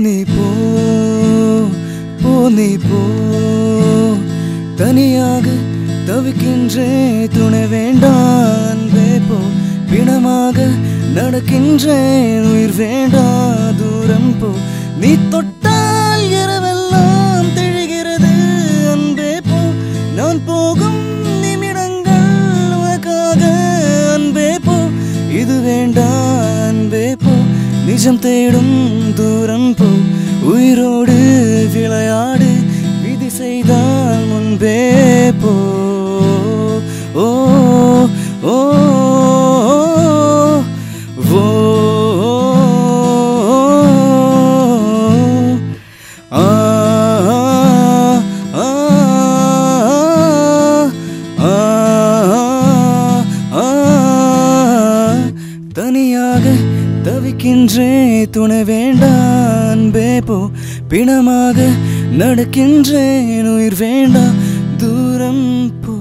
நீ போ போ நீ போ தனியாக தவிக்கின்றேன் துணை வேண்டாம் அன்பே போ பிணமாக நடக்கின்றேன் உயிர் வேண்டாம் தூரம் போ நீ தொட்டால் இரவெல்லாம் திழிகிறது அன்பே போ நான் போகும் நிமிடங்கள் உனக்காக அன்பே போ இது வேண்டாம் அன்பே போ நிஜம் தேடும் தூரம் போ உயிரோடு விளையாடு விதி செய்தால் முன்பே போ ஓ ஓ ஓ ஆ ஆ ஆ தனியாக தவிக்கின்றேன் துணை வேண்டாம் அன்பே போ பிணமாக நடக்கின்றேன் உயிர் வேண்டாம் தூரம் போ